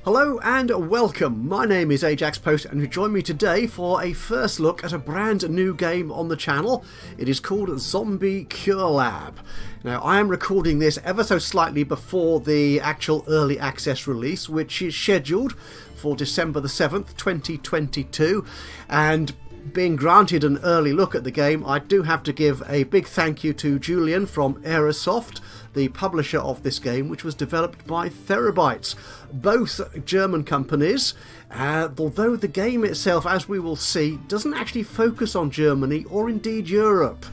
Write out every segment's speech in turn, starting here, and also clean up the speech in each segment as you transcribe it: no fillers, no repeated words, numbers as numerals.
Hello and welcome, my name is Ajaxpost and you join me today for a first look at a brand new game on the channel. It is called Zombie Cure Lab. Now I am recording this ever so slightly before the actual early access release, which is scheduled for December the 7th, 2022, and being granted an early look at the game, I do have to give a big thank you to Julian from Aerosoft, the publisher of this game, which was developed by Terabytes, both German companies, although the game itself, as we will see, doesn't actually focus on Germany or indeed Europe.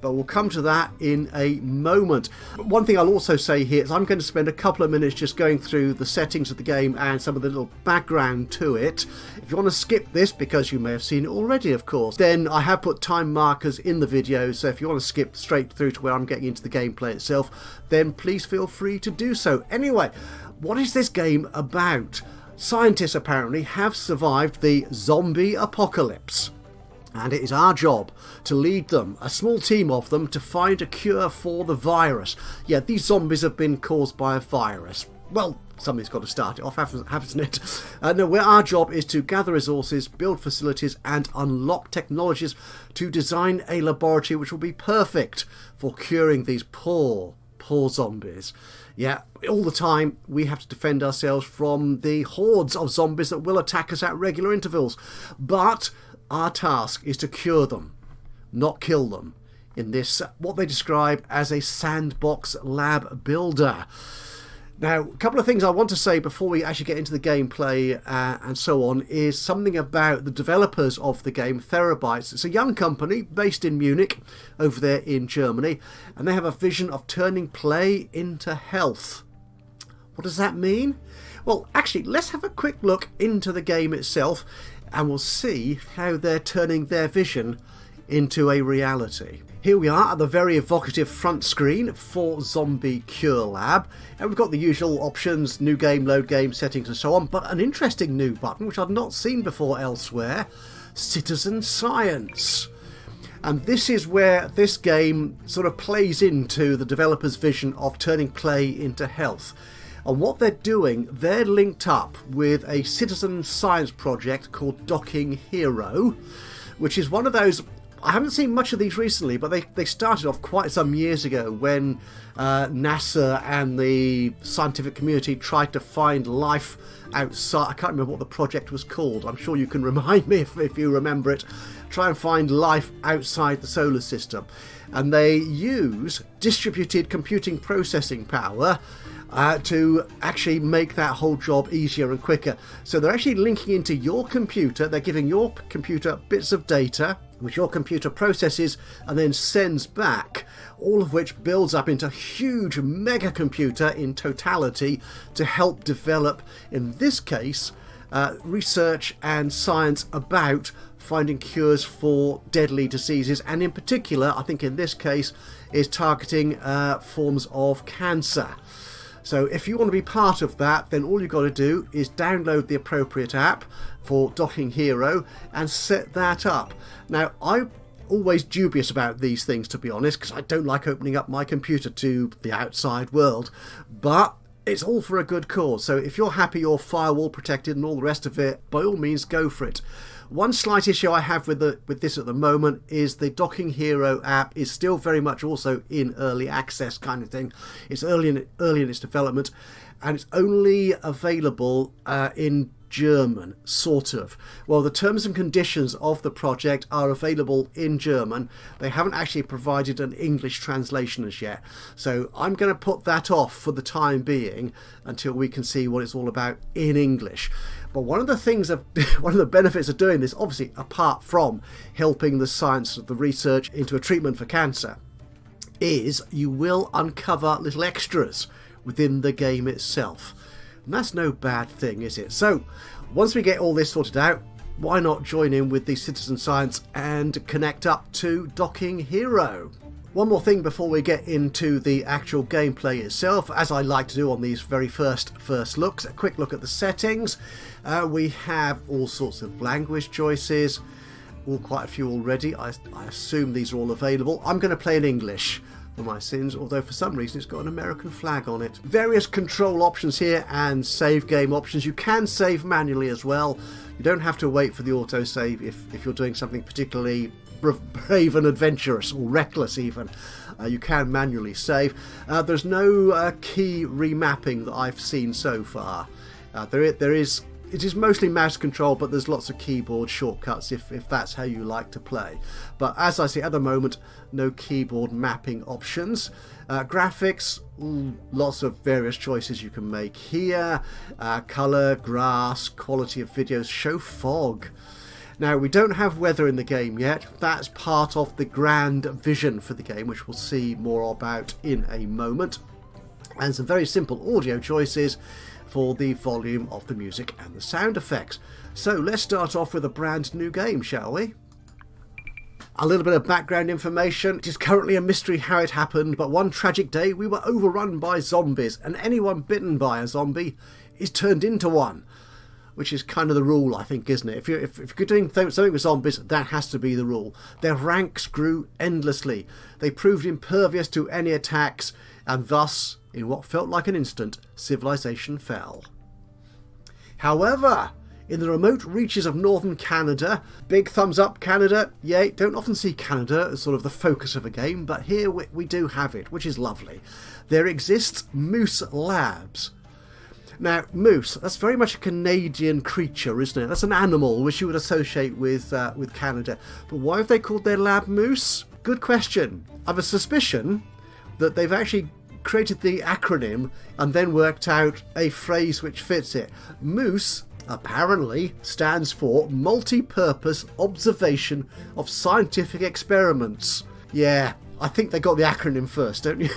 But we'll come to that in a moment. One thing I'll also say here is I'm going to spend a couple of minutes just going through the settings of the game and some of the little background to it. If you want to skip this, because you may have seen it already of course, then I have put time markers in the video, so if you want to skip straight through to where I'm getting into the gameplay itself, then please feel free to do so. Anyway, what is this game about? Scientists apparently have survived the zombie apocalypse, and it is our job to lead them, a small team of them, to find a cure for the virus. Yeah, these zombies have been caused by a virus. Well, somebody's got to start it off, hasn't it? No, where our job is to gather resources, build facilities, and unlock technologies to design a laboratory which will be perfect for curing these poor zombies. Yeah, all the time we have to defend ourselves from the hordes of zombies that will attack us at regular intervals. But our task is to cure them, not kill them, in this, what they describe as a sandbox lab builder. Now, a couple of things I want to say before we actually get into the gameplay and so on is something about the developers of the game, Terabytes. It's a young company based in Munich, over there in Germany, and they have a vision of turning play into health. What does that mean? Well, actually, let's have a quick look into the game itself, and we'll see how they're turning their vision into a reality. Here we are at the very evocative front screen for Zombie Cure Lab, and we've got the usual options, new game, load game, settings and so on, but an interesting new button which I've not seen before elsewhere, Citizen Science. And this is where this game sort of plays into the developer's vision of turning play into health. And what they're doing, they're linked up with a citizen science project called Docking Hero, which is one of those, I haven't seen much of these recently, but they started off quite some years ago when NASA and the scientific community tried to find life outside. I can't remember what the project was called. I'm sure you can remind me if you remember it. Try and find life outside the solar system. And they use distributed computing processing power to actually make that whole job easier and quicker. So they're actually linking into your computer. They're giving your computer bits of data which your computer processes and then sends back, all of which builds up into a huge mega computer in totality to help develop, in this case, research and science about finding cures for deadly diseases, and in particular, I think in this case, is targeting forms of cancer. So if you want to be part of that, then all you've got to do is download the appropriate app for Docking Hero and set that up. Now, I'm always dubious about these things, to be honest, because I don't like opening up my computer to the outside world, but it's all for a good cause. So if you're happy you're firewall protected and all the rest of it, by all means go for it. One slight issue I have with this at the moment is the Docking Hero app is still very much also in early access kind of thing. It's early in its development, and it's only available in German, sort of. Well, the terms and conditions of the project are available in German. They haven't actually provided an English translation as yet. So I'm going to put that off for the time being until we can see what it's all about in English. But one of the benefits of doing this, obviously, apart from helping the science of the research into a treatment for cancer, is you will uncover little extras within the game itself. And that's no bad thing, is it? So, once we get all this sorted out, why not join in with the citizen science and connect up to Docking Hero? One more thing before we get into the actual gameplay itself, as I like to do on these very first looks, a quick look at the settings. We have all sorts of language choices, quite a few already. I assume these are all available. I'm going to play in English for my sins, although for some reason it's got an American flag on it. Various control options here and save game options. You can save manually as well. You don't have to wait for the autosave if you're doing something particularly brave and adventurous, or reckless even. You can manually save. There's no key remapping that I've seen so far. It is mostly mouse control, but there's lots of keyboard shortcuts if that's how you like to play. But as I say, at the moment, no keyboard mapping options. Graphics, lots of various choices you can make here. Colour, grass, quality of videos, show fog. Now, we don't have weather in the game yet. That's part of the grand vision for the game, which we'll see more about in a moment. And some very simple audio choices for the volume of the music and the sound effects. So let's start off with a brand new game, shall we? A little bit of background information. It is currently a mystery how it happened, but one tragic day we were overrun by zombies, and anyone bitten by a zombie is turned into one. Which is kind of the rule, I think, isn't it? If you're doing something with zombies, that has to be the rule. Their ranks grew endlessly. They proved impervious to any attacks, and thus, in what felt like an instant, civilization fell. However, in the remote reaches of northern Canada, big thumbs up Canada, yay, don't often see Canada as sort of the focus of a game, but here we do have it, which is lovely. There exists Moose Labs. Now, moose, that's very much a Canadian creature, isn't it? That's an animal which you would associate with Canada. But why have they called their lab moose? Good question. I have a suspicion that they've actually created the acronym and then worked out a phrase which fits it. Moose, apparently, stands for Multi-Purpose Observation of Scientific Experiments. Yeah, I think they got the acronym first, don't you?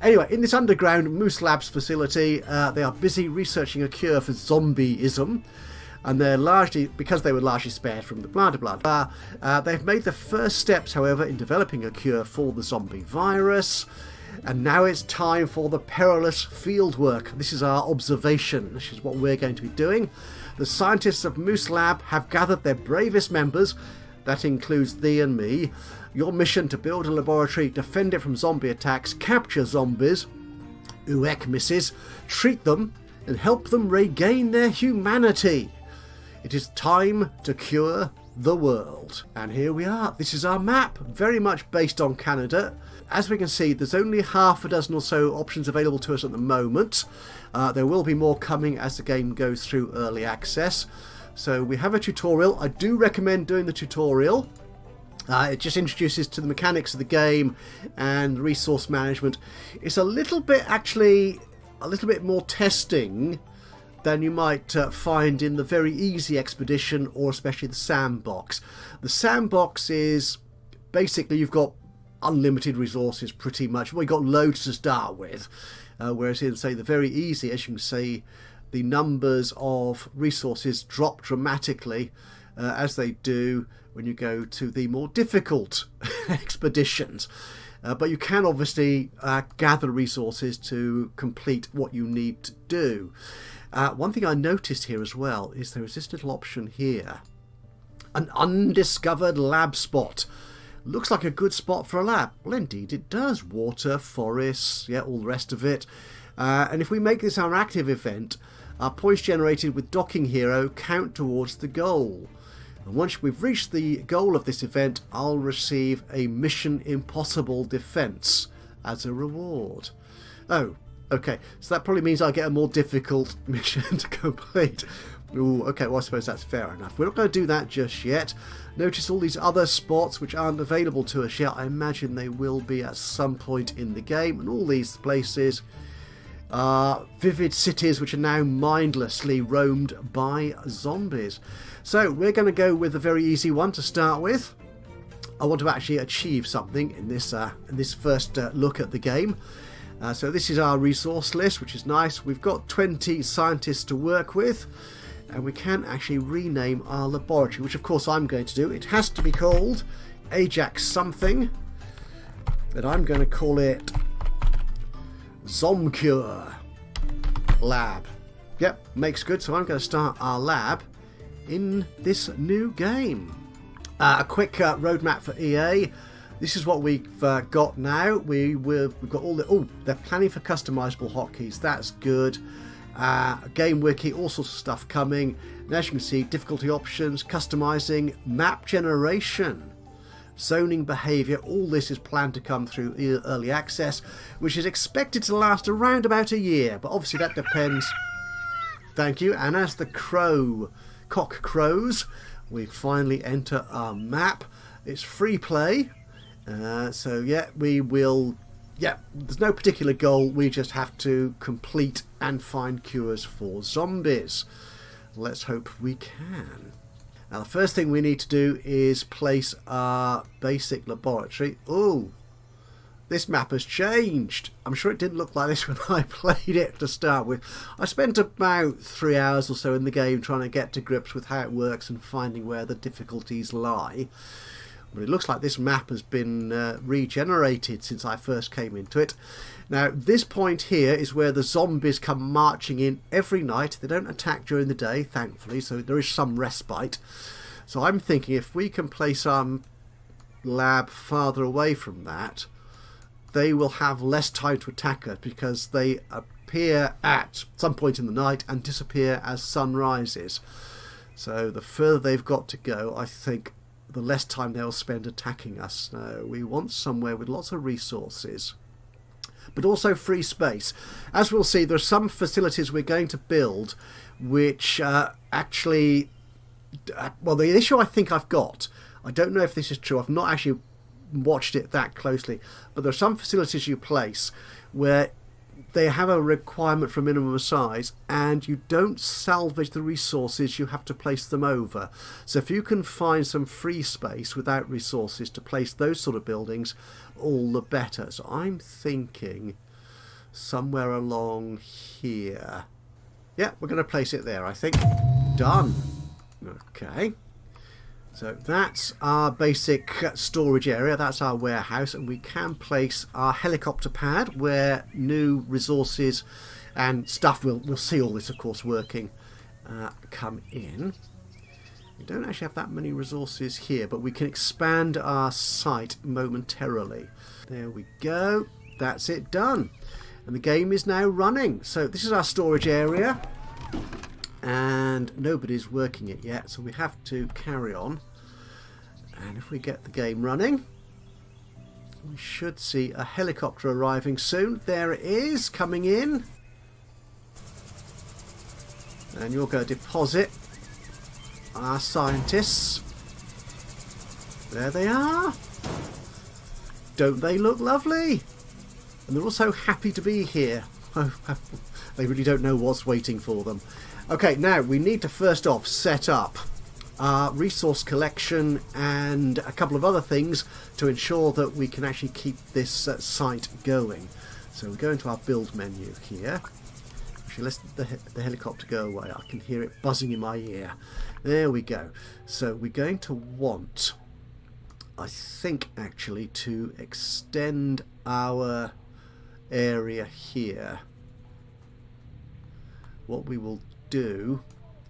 Anyway, in this underground Moose Labs facility, they are busy researching a cure for zombieism. And they're largely, because they were largely spared from the blah. They've made the first steps, however, in developing a cure for the zombie virus. And now it's time for the perilous field work. This is our observation. This is what we're going to be doing. The scientists of Moose Lab have gathered their bravest members. That includes thee and me. Your mission to build a laboratory, defend it from zombie attacks, capture zombies, misses, treat them, and help them regain their humanity. It is time to cure the world. And here we are. This is our map, very much based on Canada. As we can see, there's only half a dozen or so options available to us at the moment. There will be more coming as the game goes through early access. So we have a tutorial. I do recommend doing the tutorial. It just introduces to the mechanics of the game and resource management. It's a little bit more testing than you might find in the very easy expedition or especially the sandbox. The sandbox is basically you've got unlimited resources pretty much. Well, you've got loads to start with. Whereas in, say, the very easy, as you can see, the numbers of resources drop dramatically as they do when you go to the more difficult expeditions. But you can obviously gather resources to complete what you need to do. One thing I noticed here as well is there is this little option here. An undiscovered lab spot. Looks like a good spot for a lab. Well, indeed it does. Water, forests, yeah, all the rest of it. And if we make this our active event, our points generated with Docking Hero count towards the goal. And once we've reached the goal of this event, I'll receive a Mission Impossible defense as a reward. Oh, okay. So that probably means I get a more difficult mission to complete. Ooh, okay, well I suppose that's fair enough. We're not going to do that just yet. Notice all these other spots which aren't available to us yet. I imagine they will be at some point in the game. And all these places are vivid cities which are now mindlessly roamed by zombies. So we're going to go with a very easy one to start with. I want to actually achieve something in this first look at the game. So this is our resource list, which is nice. We've got 20 scientists to work with. And we can actually rename our laboratory, which of course I'm going to do. It has to be called Ajax something. But I'm going to call it Zomcure Lab. Yep, makes good. So I'm going to start our lab in this new game. A quick roadmap for EA. this is what we've got now. We've got all the... Oh, they're planning for customizable hotkeys. That's good. Game wiki, all sorts of stuff coming. And as you can see, difficulty options, customizing, map generation, zoning behavior. All this is planned to come through early access, which is expected to last around about a year. But obviously that depends. Thank you. And as the cock crows, we finally enter our map. It's free play. So yeah, we will... Yeah, there's no particular goal. We just have to complete and find cures for zombies. Let's hope we can. Now the first thing we need to do is place our basic laboratory. Oh, this map has changed. I'm sure it didn't look like this when I played it to start with. I spent about 3 hours or so in the game trying to get to grips with how it works and finding where the difficulties lie. But it looks like this map has been regenerated since I first came into it. Now this point here is where the zombies come marching in every night. They don't attack during the day, thankfully, so there is some respite. So I'm thinking if we can place our lab farther away from that, they will have less time to attack us because they appear at some point in the night and disappear as sun rises. So the further they've got to go, I think the less time they'll spend attacking us. So we want somewhere with lots of resources, but also free space. As we'll see, there are some facilities we're going to build which actually... well, the issue I think I've got, I don't know if this is true, I've not actually watched it that closely, but there are some facilities you place where they have a requirement for a minimum size and you don't salvage the resources, you have to place them over. So if you can find some free space without resources to place those sort of buildings, all the better. So I'm thinking somewhere along here. Yeah, we're going to place it there, I think. Done. Okay. So that's our basic storage area, that's our warehouse, and we can place our helicopter pad where new resources and stuff, we'll see all this of course working, come in. We don't actually have that many resources here, but we can expand our site momentarily. There we go, that's it done. And the game is now running. So this is our storage area. And nobody's working it yet, so we have to carry on. And if we get the game running, we should see a helicopter arriving soon. There it is, coming in. And you're going to deposit our scientists. There they are. Don't they look lovely? And they're also happy to be here. They really don't know what's waiting for them. Okay, now we need to first off set up our resource collection and a couple of other things to ensure that we can actually keep this site going. So we go into our build menu here. Actually, let's let the helicopter go away. I can hear it buzzing in my ear. There we go. So we're going to want, I think actually, to extend our area here. What we will do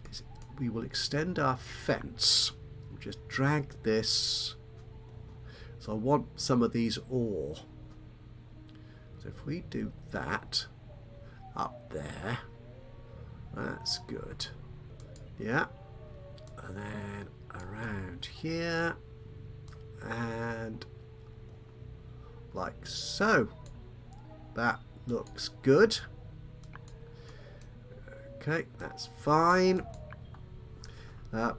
is we will extend our fence. We'll just drag this. So I want some of these ore. So if we do that up there, that's good. Yeah. And then around here and like so. That looks good. Okay, that's fine.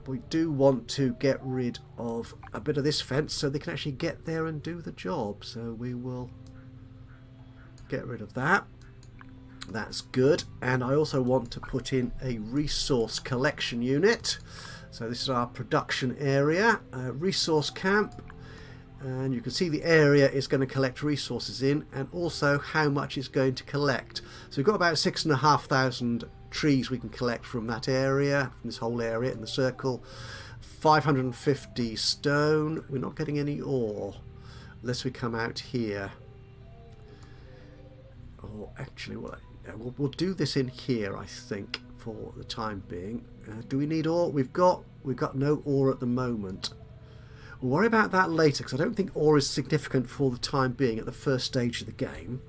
We do want to get rid of a bit of this fence so they can actually get there and do the job. So we will get rid of that. That's good. And I also want to put in a resource collection unit. So this is our production area, resource camp. And you can see the area is going to collect resources in and also how much it's going to collect. So we've got about 6,500 trees we can collect from that area, from this whole area in the circle. 550 stone. We're not getting any ore unless we come out here. Or actually, we'll do this in here, I think, for the time being. Do we need ore? We've got no ore at the moment. We'll worry about that later, because I don't think ore is significant for the time being at the first stage of the game.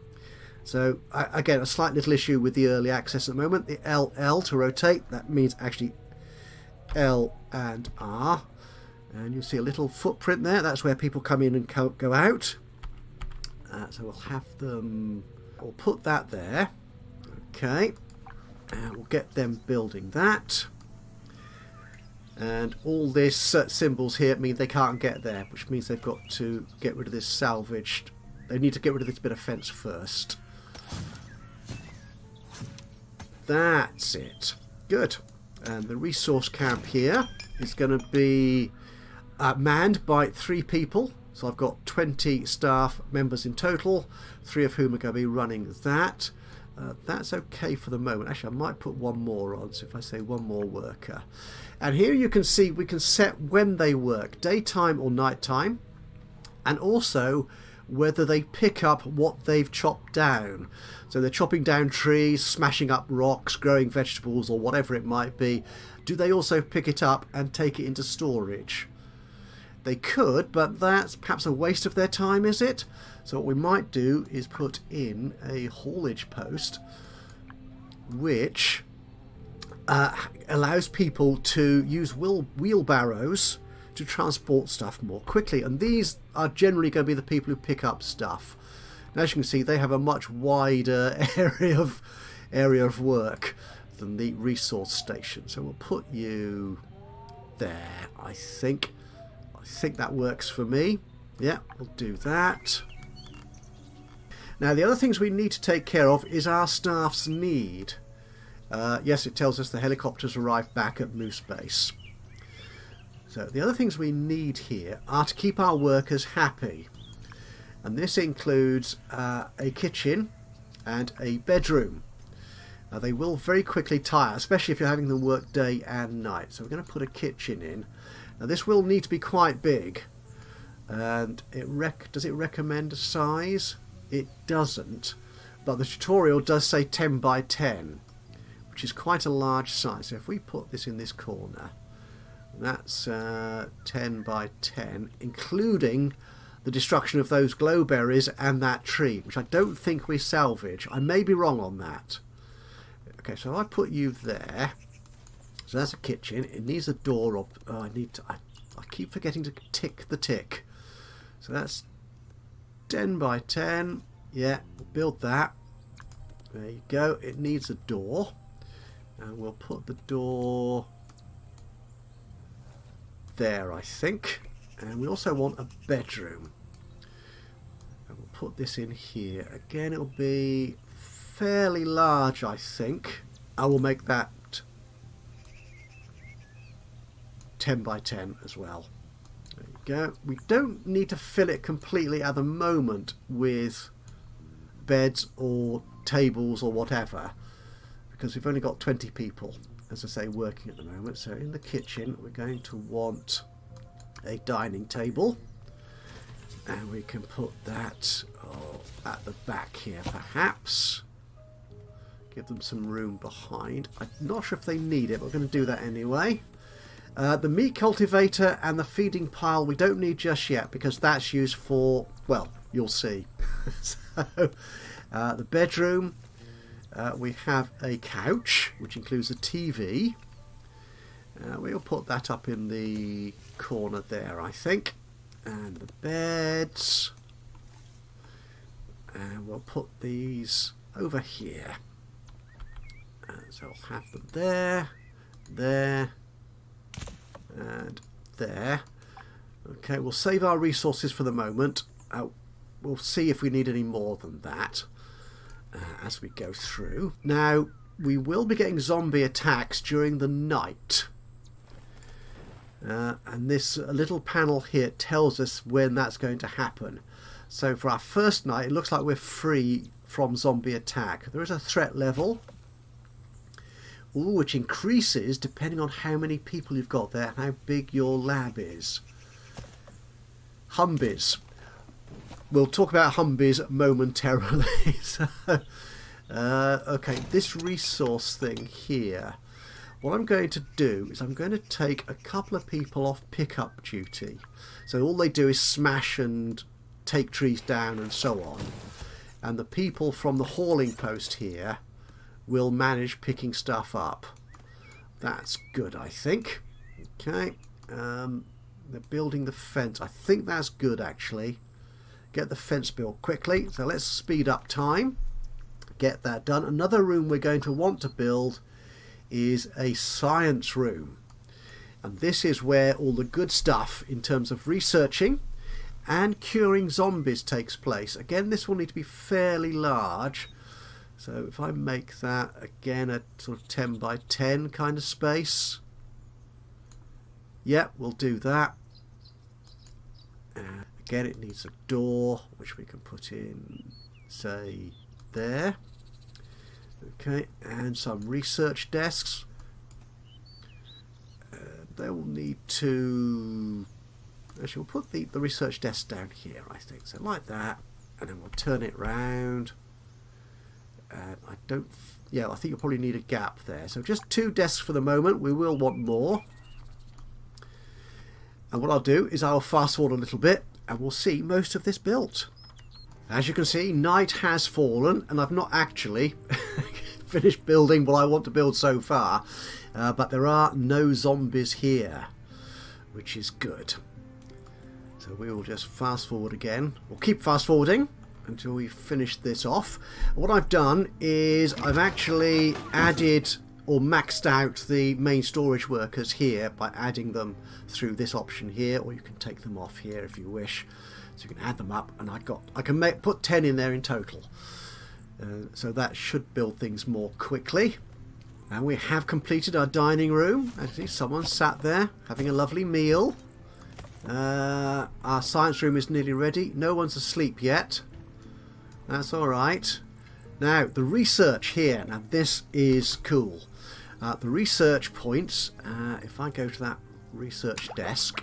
So, again, a slight little issue with the early access at the moment. The LL to rotate, that means actually L and R. And you'll see a little footprint there. That's where people come in and go out. So we'll have them... We'll put that there. Okay. And we'll get them building that. And all this symbols here mean they can't get there, which means they've got to get rid of this salvaged. They need to get rid of this bit of fence first. That's it. Good. And the resource camp here is going to be manned by 3 people. So I've got 20 staff members in total, 3 of whom are going to be running that. That's okay for the moment. Actually, I might put 1 more on, so if I say 1 more worker. And here you can see we can set when they work, daytime or nighttime, and also whether they pick up what they've chopped down. So they're chopping down trees, smashing up rocks, growing vegetables, or whatever it might be. Do they also pick it up and take it into storage? They could, but that's perhaps a waste of their time, is it? So what we might do is put in a haulage post which allows people to use wheelbarrows to transport stuff more quickly, and these are generally going to be the people who pick up stuff. And as you can see, they have a much wider area of work than the resource station. So we'll put you there. I think that works for me. Yeah, we'll do that. Now the other things we need to take care of is our staff's need. Yes, it tells us the helicopters arrived back at Moose Base. So the other things we need here are to keep our workers happy. And this includes a kitchen and a bedroom. Now they will very quickly tire, especially if you're having them work day and night. So we're going to put a kitchen in. Now this will need to be quite big. And does it recommend a size? It doesn't. But the tutorial does say 10 by 10, which is quite a large size. So if we put this in this corner, that's 10 by 10, including the destruction of those glowberries and that tree, which I don't think we salvage. I may be wrong on that. Okay, so I put you there. So that's a kitchen. It needs a door. I keep forgetting to tick the tick. So that's 10 by 10. Yeah, we'll build that. There you go. It needs a door. And we'll put the door there, I think. And we also want a bedroom. And we'll put this in here. Again, it'll be fairly large, I think. I will make that 10 by 10 as well. There you go. We don't need to fill it completely at the moment with beds or tables or whatever, because we've only got 20 people, as I say, working at the moment. So in the kitchen we're going to want a dining table, and we can put that at the back here perhaps. Give them some room behind. I'm not sure if they need it, but we're going to do that anyway. The meat cultivator and the feeding pile we don't need just yet, because that's used for, well, you'll see. So the bedroom, we have a couch which includes a TV. We'll put that up in the corner there, I think. And the beds, and we'll put these over here. So I'll have them there, there, and there. Okay, we'll save our resources for the moment. We'll see if we need any more than that as we go through. Now, we will be getting zombie attacks during the night. And this little panel here tells us when that's going to happen. So for our first night, it looks like we're free from zombie attack. There is a threat level, which increases depending on how many people you've got there and how big your lab is. Humbies. We'll talk about Humbies momentarily. So, okay, this resource thing here. what I'm going to do is I'm going to take a couple of people off pickup duty. So all they do is smash and take trees down and so on. And the people from the hauling post here will manage picking stuff up. That's good, I think. Okay. They're building the fence. I think that's good, actually. Get the fence built quickly. So let's speed up time. Get that done. Another room we're going to want to build is a science room. And this is where all the good stuff in terms of researching and curing zombies takes place. Again, this will need to be fairly large. So if I make that, again, a sort of 10 by 10 kind of space. Yeah, we'll do that. Again, it needs a door, which we can put in, say, there. Okay, and some research desks. They will need to... Actually, we'll put the research desk down here, I think. So like that, and then we'll turn it round. I don't... Yeah, I think you'll probably need a gap there. So just 2 desks for the moment. We will want more. And what I'll do is I'll fast forward a little bit and we'll see most of this built. As you can see, night has fallen, and I've not actually finished building what I want to build so far. But there are no zombies here, which is good. So we will just fast forward again. We'll keep fast forwarding until we finish this off. What I've done is I've actually added or maxed out the main storage workers here by adding them through this option here, or you can take them off here if you wish. So you can add them up, and I can put 10 in there in total. So that should build things more quickly. And we have completed our dining room. Actually, someone sat there having a lovely meal. Our science room is nearly ready. No one's asleep yet. That's alright. Now, the research here. Now, this is cool. The research points, if I go to that research desk,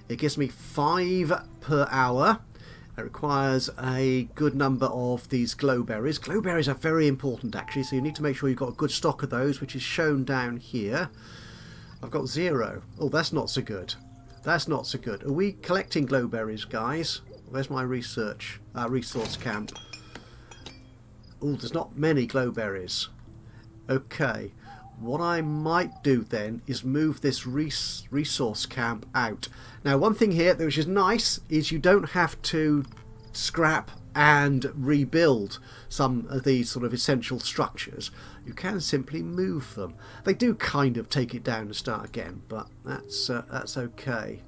it gives me 5 per hour. It requires a good number of these glowberries. Glowberries are very important, actually, so you need to make sure you've got a good stock of those, which is shown down here. I've got 0. Oh, that's not so good. That's not so good. Are we collecting glowberries, guys? Where's my research resource camp? Oh, there's not many glowberries. Okay. What I might do then is move this resource camp out. Now, one thing here which is nice is you don't have to scrap and rebuild some of these sort of essential structures. You can simply move them. They do kind of take it down and start again, but that's okay.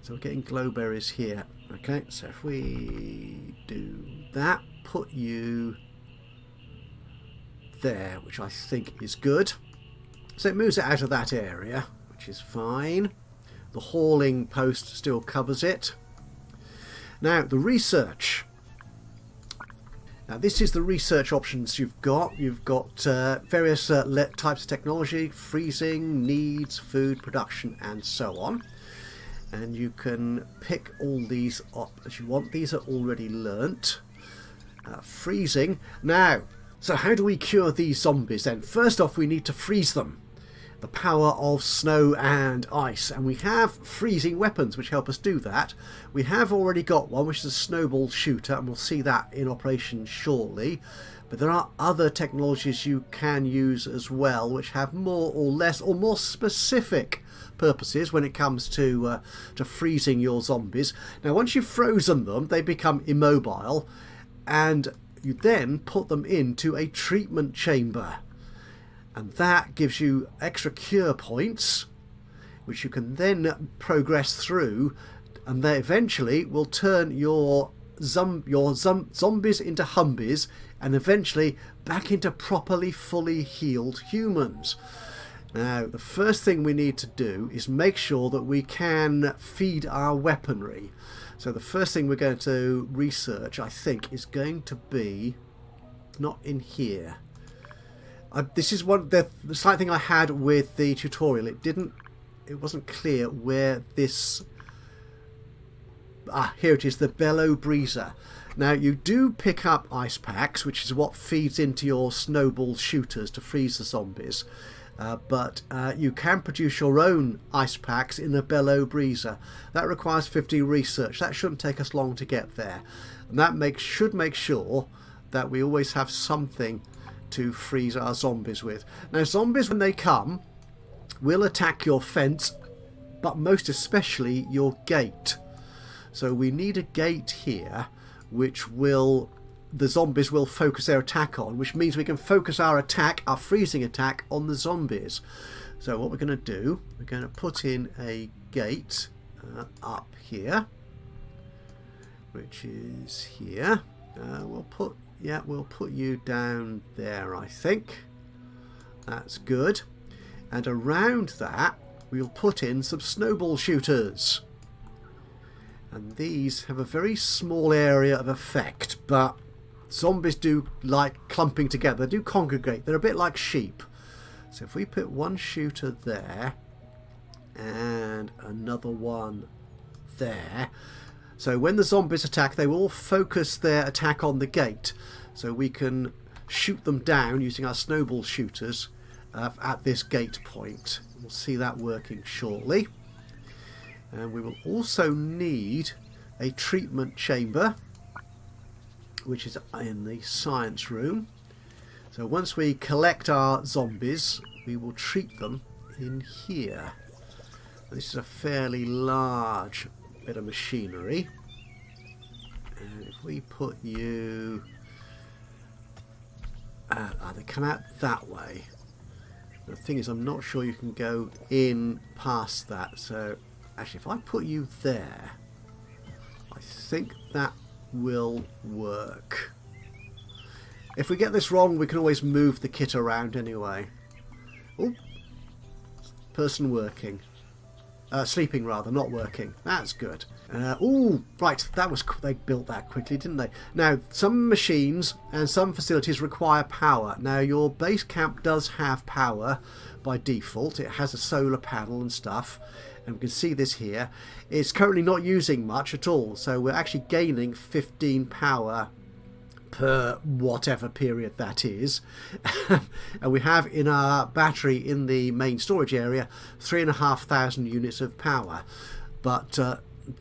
So we're getting glowberries here. Okay, so if we do that, put you there, which I think is good. So it moves it out of that area, which is fine. The hauling post still covers it. Now, the research. Now, this is the research options you've got. You've got various types of technology, freezing, needs, food, production, and so on. And you can pick all these up as you want. These are already learnt. Freezing. Now, so how do we cure these zombies then? First off, we need to freeze them. The power of snow and ice. And we have freezing weapons which help us do that. We have already got one, which is a snowball shooter, and we'll see that in operation shortly. But there are other technologies you can use as well, which have more or less or more specific purposes when it comes to freezing your zombies. Now, once you've frozen them, they become immobile, and you then put them into a treatment chamber, and that gives you extra cure points which you can then progress through, and they eventually will turn your zombies into Humbies, and eventually back into properly fully healed humans. Now, the first thing we need to do is make sure that we can feed our weaponry. So the first thing we're going to research, I think, is going to be not in here. This is the slight thing I had with the tutorial. It wasn't clear where this... here it is, the bellow breezer. Now, you do pick up ice packs, which is what feeds into your snowball shooters to freeze the zombies. but you can produce your own ice packs in a bellow breezer. That requires 50 research. That shouldn't take us long to get there, and that should make sure that we always have something to freeze our zombies with. Now, zombies, when they come, will attack your fence, but most especially your gate. So we need a gate here which the zombies will focus their attack on, which means we can focus our freezing attack, on the zombies. So what we're going to do, we're going to put in a gate up here, which is here. We'll put you down there, I think. That's good. And around that we'll put in some snowball shooters. And these have a very small area of effect, but zombies do like clumping together. They do congregate. They're a bit like sheep. So if we put one shooter there and another one there, so when the zombies attack, they will focus their attack on the gate. So we can shoot them down using our snowball shooters at this gate point. We'll see that working shortly. And we will also need a treatment chamber, which is in the science room. So once we collect our zombies, we will treat them in here. This is a fairly large bit of machinery. And if we put you... they come out that way. The thing is, I'm not sure you can go in past that. So actually, if I put you there, I think that will work. If we get this wrong, we can always move the kit around anyway. Oh, person working. Sleeping rather, not working. That's good. Oh, right, they built that quickly, didn't they? Now, some machines and some facilities require power. Now, your base camp does have power by default. It has a solar panel and stuff, and we can see this here. It's currently not using much at all, so we're actually gaining 15 power per whatever period that is. And we have in our battery in the main storage area 3,500 units of power, but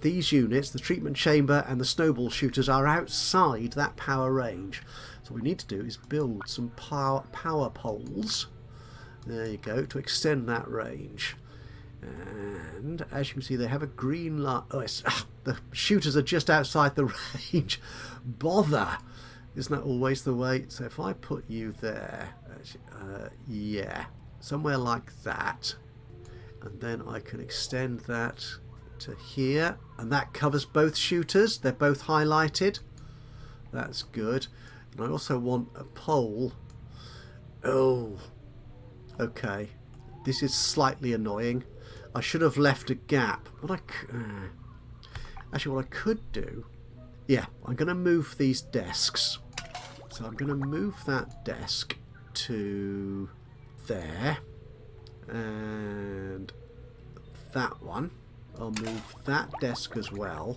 these units, the treatment chamber and the snowball shooters, are outside that power range. So what we need to do is build some power poles, there you go, to extend that range. And as you can see, they have a green light. The shooters are just outside the range. Bother! Isn't that always the way? So if I put you there, yeah, somewhere like that, and then I can extend that to here, and that covers both shooters. They're both highlighted. That's good. And I also want a pole. Oh, okay. This is slightly annoying. I should have left a gap. Actually, what I could do, yeah, I'm going to move these desks. So I'm going to move that desk to there, and that one. I'll move that desk as well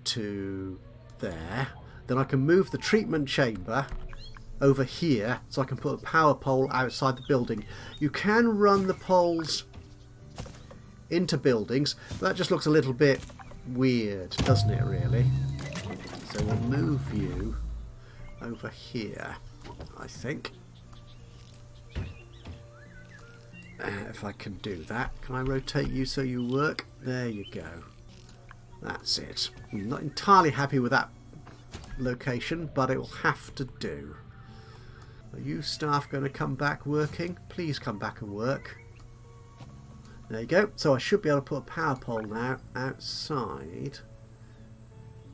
to there. Then I can move the treatment chamber over here, so I can put a power pole outside the building. You can run the poles into buildings, but that just looks a little bit weird, doesn't it, really? So we'll move you over here, I think. If I can do that. Can I rotate you so you work? There you go. That's it. I'm not entirely happy with that location, but it will have to do. Are you staff going to come back working? Please come back and work. There you go. So I should be able to put a power pole now outside.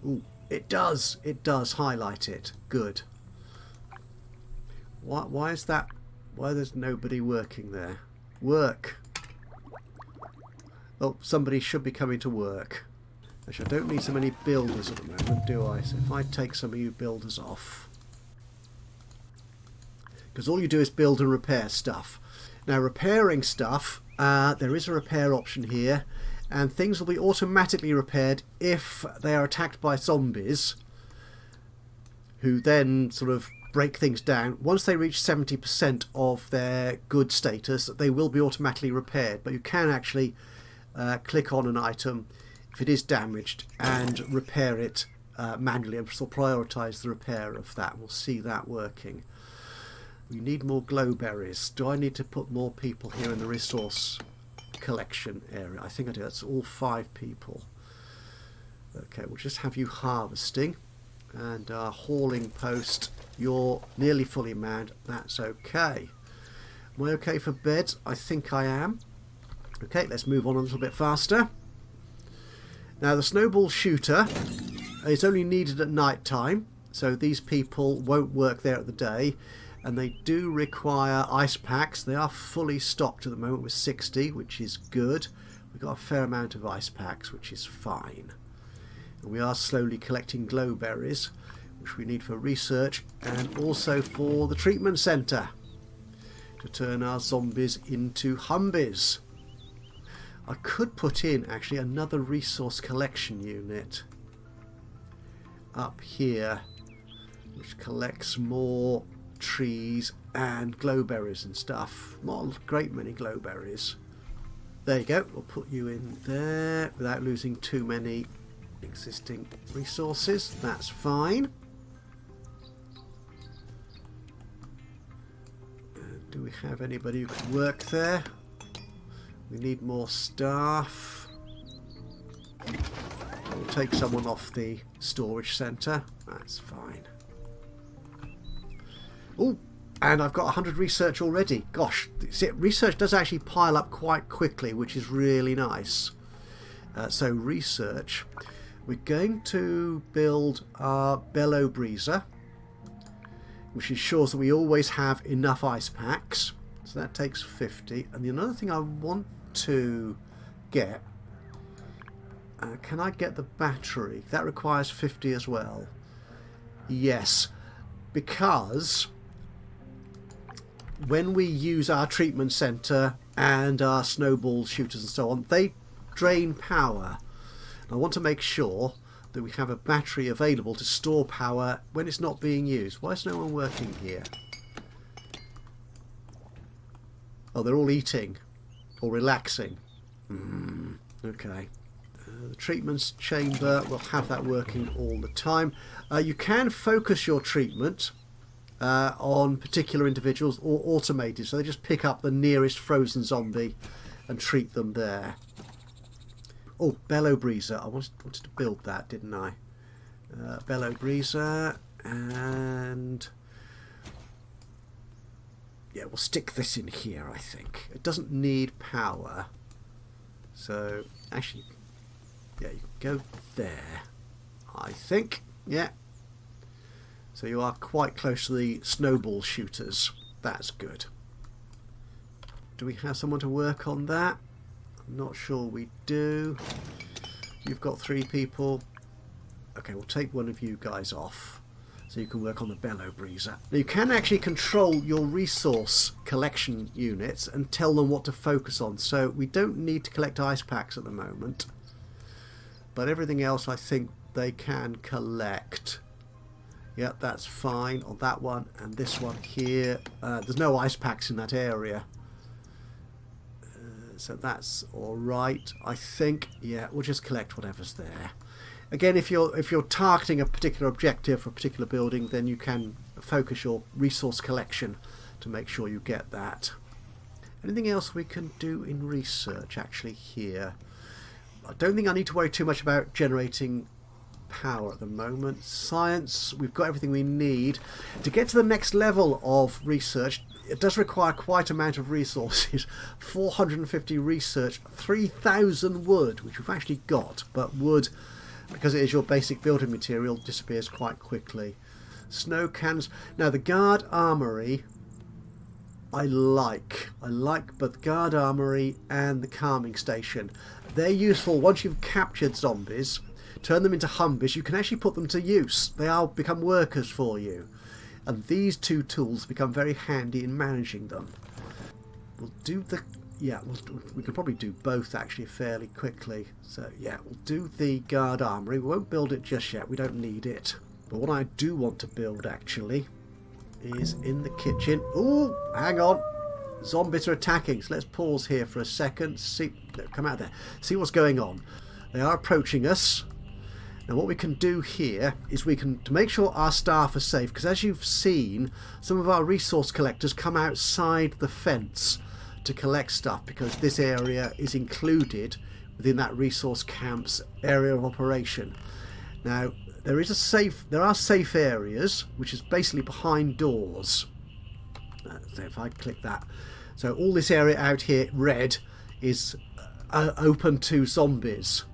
Ooh, it does. It does highlight it. Good. Why is that? Why there's nobody working there? Work. Oh, somebody should be coming to work. Actually, I don't need so many builders at the moment, do I? So if I take some of you builders off, because all you do is build and repair stuff. Now, repairing stuff, there is a repair option here, and things will be automatically repaired if they are attacked by zombies, who then sort of break things down. Once they reach 70% of their good status, they will be automatically repaired, but you can actually click on an item if it is damaged and repair it manually, and so prioritize the repair of that. We'll see that working. We need more glowberries. Do I need to put more people here in the resource collection area? I think I do. That's all 5 people. Okay, we'll just have you harvesting, and our hauling post, you're nearly fully manned. That's okay. Am I okay for beds? I think I am. Okay, let's move on a little bit faster. Now the snowball shooter is only needed at night time, so these people won't work there at the day, and they do require ice packs. They are fully stocked at the moment with 60, which is good. We've got a fair amount of ice packs, which is fine. And we are slowly collecting glowberries, which we need for research and also for the treatment centre to turn our zombies into Humbies. I could put in actually another resource collection unit up here, which collects more trees and glowberries and stuff. Not a great many glowberries. There you go. We'll put you in there without losing too many existing resources. That's fine. Do we have anybody who can work there? We need more staff. We'll take someone off the storage centre. That's fine. Oh, and I've got 100 research already. Gosh, see, research does actually pile up quite quickly, which is really nice. So research, we're going to build our bellow breezer, which ensures that we always have enough ice packs. So that takes 50. And the another thing I want to get, can I get the battery? That requires 50 as well. Yes, because when we use our treatment centre and our snowball shooters and so on, they drain power. And I want to make sure that we have a battery available to store power when it's not being used. Why is no one working here? Oh, they're all eating or relaxing. Okay. The treatment chamber, we'll have that working all the time. You can focus your treatment on particular individuals or automated, so they just pick up the nearest frozen zombie and treat them there. Oh, bellow breezer. I wanted to build that, didn't I? Bellow breezer, and yeah, we'll stick this in here, I think. It doesn't need power, so actually, yeah, you can go there, I think. Yeah. So you are quite close to the snowball shooters. That's good. Do we have someone to work on that? I'm not sure we do. You've got 3 people. Okay, we'll take one of you guys off so you can work on the bellow breezer. Now you can actually control your resource collection units and tell them what to focus on. So we don't need to collect ice packs at the moment, but everything else I think they can collect. Yeah, that's fine on that one, and this one here. There's no ice packs in that area, so that's all right, I think. Yeah, we'll just collect whatever's there. Again, if you're targeting a particular objective for a particular building, then you can focus your resource collection to make sure you get that. Anything else we can do in research actually here? I don't think I need to worry too much about generating power at the moment. Science, we've got everything we need. To get to the next level of research, it does require quite an amount of resources. 450 research, 3,000 wood, which we've actually got, but wood, because it is your basic building material, disappears quite quickly. Snow cans. Now the guard armory I like both the guard armory and the calming station. They're useful once you've captured zombies, turn them into Humbies. You can actually put them to use. They all become workers for you, and these 2 tools become very handy in managing them. We'll do the we can probably do both actually fairly quickly. So yeah, we'll do the guard armory. We won't build it just yet, we don't need it. But what I do want to build actually is in the kitchen. Ooh, hang on. Zombies are attacking. So let's pause here for a second. See, come out there. See what's going on. They are approaching us. Now what we can do here is we can, to make sure our staff are safe, because as you've seen, some of our resource collectors come outside the fence to collect stuff, because this area is included within that resource camp's area of operation. Now there are safe areas, which is basically behind doors. So if I click that, so all this area out here, red, is open to zombies.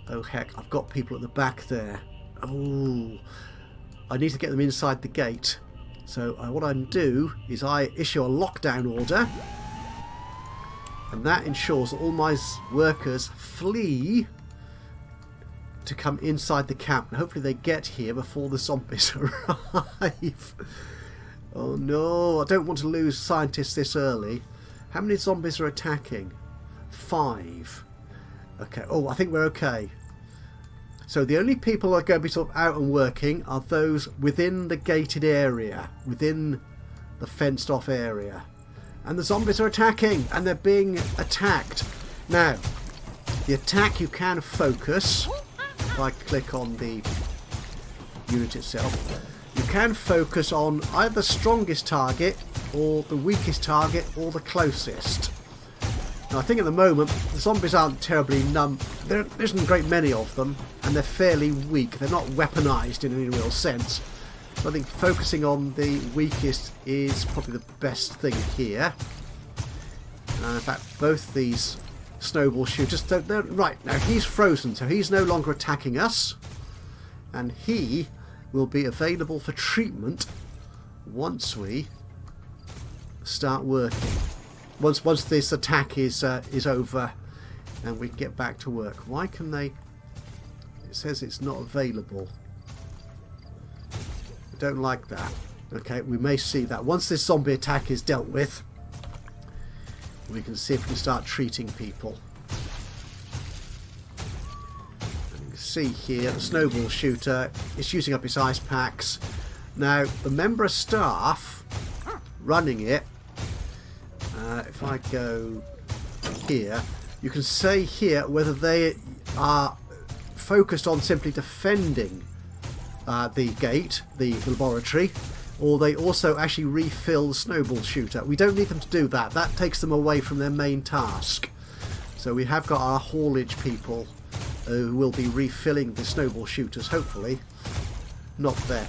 Oh heck, I've got people at the back there. Oh, I need to get them inside the gate. So what I do is I issue a lockdown order, and that ensures that all my workers flee to come inside the camp. And hopefully they get here before the zombies arrive. Oh no, I don't want to lose scientists this early. How many zombies are attacking? 5. Okay, oh, I think we're okay. So the only people that are going to be sort of out and working are those within the gated area, within the fenced off area. And the zombies are attacking, and they're being attacked. Now, the attack you can focus. If I click on the unit itself, you can focus on either the strongest target, or the weakest target, or the closest. Now, I think at the moment the zombies aren't terribly there isn't a great many of them, and they're fairly weak. They're not weaponized in any real sense. So I think focusing on the weakest is probably the best thing here. In fact, both these snowball shooters, they're right now he's frozen, so he's no longer attacking us, and he will be available for treatment once we start working. Once this attack is over, and we can get back to work. Why can they? It says it's not available. I don't like that. Okay, we may see that once this zombie attack is dealt with, we can see if we can start treating people. And you can see here the snowball shooter is using up its ice packs. Now the member of staff running it, if I go here, you can say here whether they are focused on simply defending the gate, the laboratory, or they also actually refill the snowball shooter. We don't need them to do that. That takes them away from their main task. So we have got our haulage people who will be refilling the snowball shooters, hopefully. Not there.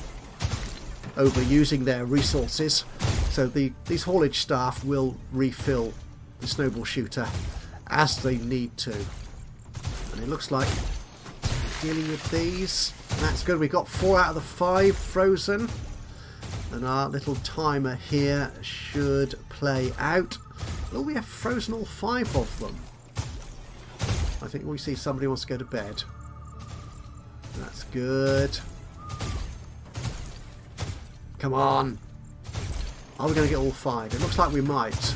Overusing their resources. So these haulage staff will refill the snowball shooter as they need to. And it looks like we're dealing with these. That's good. We've got 4 out of the 5 frozen. And our little timer here should play out. Oh, we have frozen all 5 of them. I think we see somebody wants to go to bed. That's good. Come on. Are we going to get all 5? It looks like we might.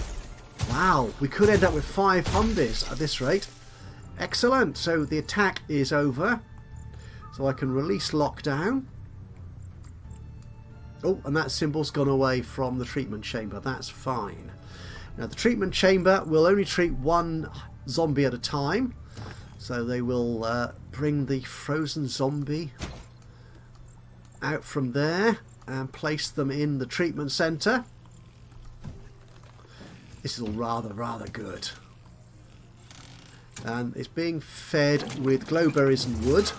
Wow, we could end up with 5 Humbies at this rate. Excellent. So the attack is over. So I can release lockdown. Oh, and that symbol's gone away from the treatment chamber. That's fine. Now the treatment chamber will only treat 1 zombie at a time. So they will bring the frozen zombie out from there and place them in the treatment centre. This is all rather good. And it's being fed with glowberries and wood.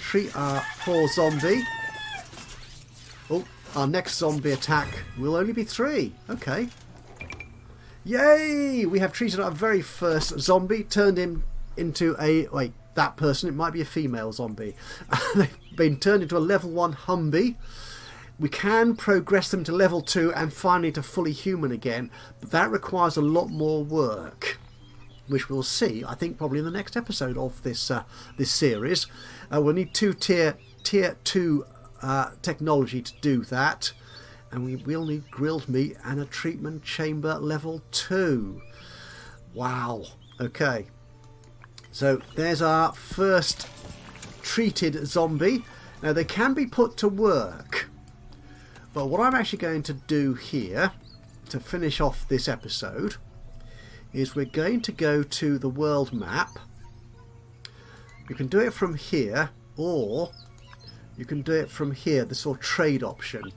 Treat our poor zombie. Oh, our next zombie attack will only be 3. Okay. Yay! We have treated our very first zombie, turned him into a... Wait, that person, it might be a female zombie. They've been turned into a level 1 Humbie. We can progress them to level 2 and finally to fully human again, but that requires a lot more work, which we'll see, I think, probably in the next episode of this this series. We'll need tier 2 technology to do that, and we will need grilled meat and a treatment chamber level 2. Wow. Okay. So there's our first treated zombie. Now they can be put to work. But what I'm actually going to do here to finish off this episode is we're going to go to the world map. You can do it from here, or you can do it from here, the sort of trade option. And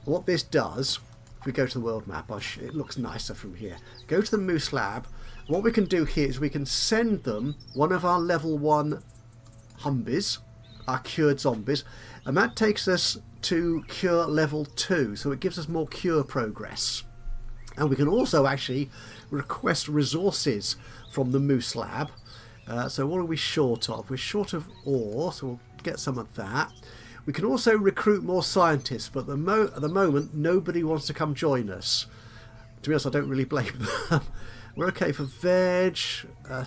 what this does, if we go to the world map, it looks nicer from here. Go to the Moose Lab. What we can do here is we can send them one of our level 1 Humbies, our cured zombies, and that takes us to cure level 2, so it gives us more cure progress. And we can also actually request resources from the Moose Lab. So what are we short of? We're short of ore, so we'll get some of that. We can also recruit more scientists, but at the moment nobody wants to come join us. To be honest, I don't really blame them. We're okay for veg,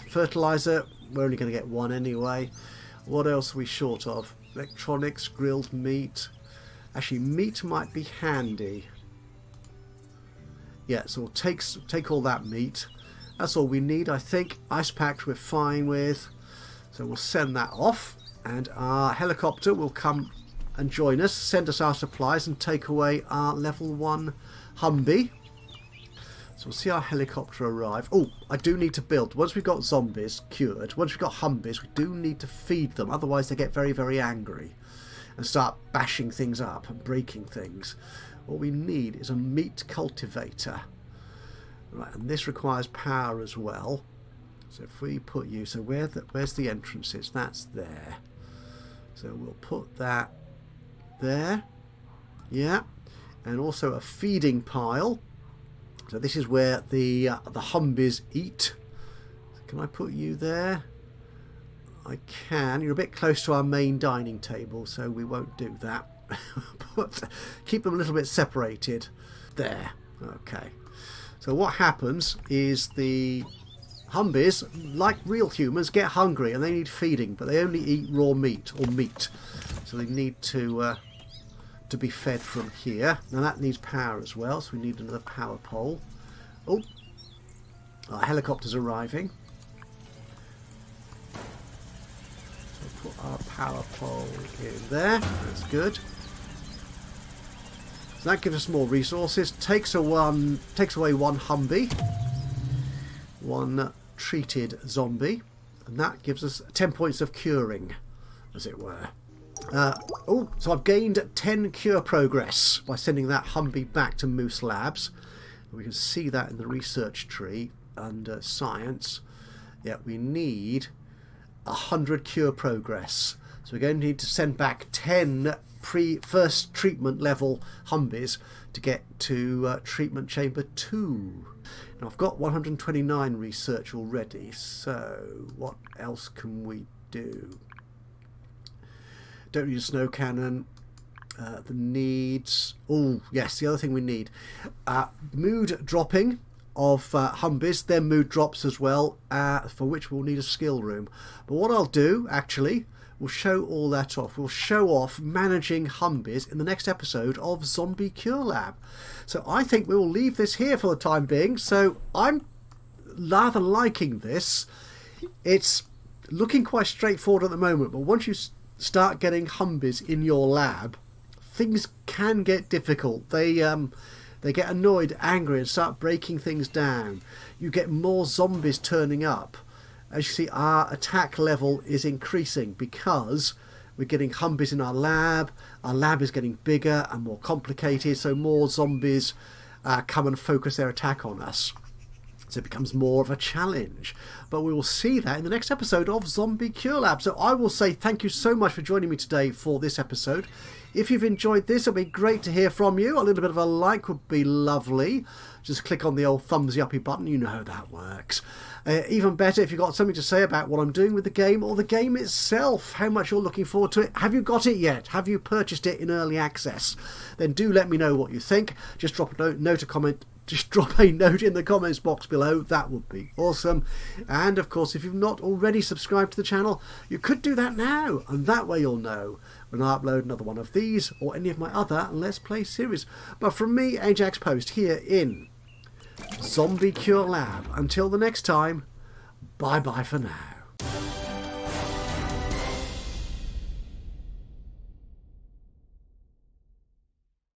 fertilizer, we're only going to get one anyway. What else are we short of? Electronics, grilled meat. Actually, meat might be handy. Yeah, so we'll take all that meat. That's all we need, I think. Ice packed we're fine with. So we'll send that off. And our helicopter will come and join us, send us our supplies and take away our level 1 Humbie. So we'll see our helicopter arrive. Oh, I do need to build. Once we've got zombies cured, once we've got Humbies, we do need to feed them. Otherwise they get very, very angry and start bashing things up and breaking things. What we need is a meat cultivator. Right, and this requires power as well. So if we put you, so where's the entrances? That's there. So we'll put that there. Yeah. And also a feeding pile. So this is where the Humbies eat. Can I put you there? I can. You're a bit close to our main dining table, so we won't do that. But keep them a little bit separated. There. Okay. So what happens is the Humbies, like real humans, get hungry and they need feeding, but they only eat raw meat or meat. So they need to be fed from here. Now that needs power as well, so we need another power pole. Oh, our helicopter's arriving. So put our power pole in there. That's good. So that gives us more resources. Takes away one Humbie, one treated zombie, and that gives us 10 points of curing, as it were. So I've gained 10 cure progress by sending that Humbie back to Moose Labs. We can see that in the research tree under science. Yeah, we need 100 cure progress. So we're going to need to send back 10 first treatment level Humbies to get to treatment chamber 2. Now I've got 129 research already, so what else can we do? Don't need a snow cannon. The needs. Oh yes, the other thing we need. Mood dropping of Humbies. Their mood drops as well, for which we'll need a skill room. But what I'll do actually, we'll show all that off. We'll show off managing Humbies in the next episode of Zombie Cure Lab. So I think we will leave this here for the time being. So I'm rather liking this. It's looking quite straightforward at the moment, but once you start getting Humbies in your lab, things can get difficult. They get annoyed, angry, and start breaking things down. You get more zombies turning up. As you see, our attack level is increasing because we're getting Humbies in our lab. Our lab is getting bigger and more complicated, so more zombies come and focus their attack on us. So it becomes more of a challenge. But we will see that in the next episode of Zombie Cure Lab. So I will say thank you so much for joining me today for this episode. If you've enjoyed this, it'll be great to hear from you. A little bit of a like would be lovely. Just click on the old thumbsy uppy button. You know how that works. Even better if you've got something to say about what I'm doing with the game or the game itself, how much you're looking forward to it. Have you got it yet? Have you purchased it in early access? Then do let me know what you think. Just drop a note, a comment. Just drop a note in the comments box below. That would be awesome. And of course, if you've not already subscribed to the channel, you could do that now, and that way you'll know when I upload another one of these or any of my other Let's Play series. But from me, Ajaxpost, here in Zombie Cure Lab. Until the next time, bye bye for now.